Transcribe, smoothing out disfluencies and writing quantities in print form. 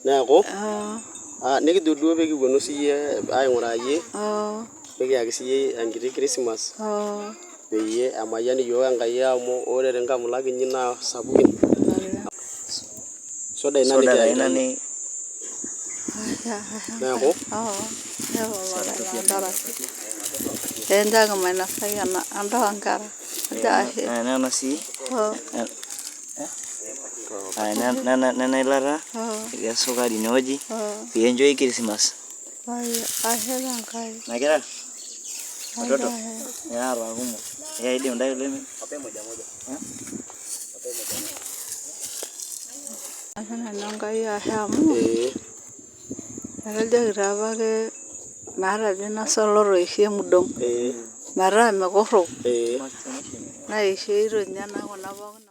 Neeku nikiduo peekiponu siiyie aing'uraa iyie peekiyaki siiyie enkiti Christmas peyie emayian iyiook Enkai amu ore nkamulak inyi naa sapukin. Soda ina neeku entaki mainasaki endaa oonkera nena sii nena ilata etii esukari inewueji pee enjoy Christmas. Ashe Enkai. Nakira watoto yaata kumok aidim ndai oleng. Ashe nanu Enkai ashe amu etejoki apake meeta piinosa olotoishe emudong metaa mekurru naisho itonye naa kuna pookin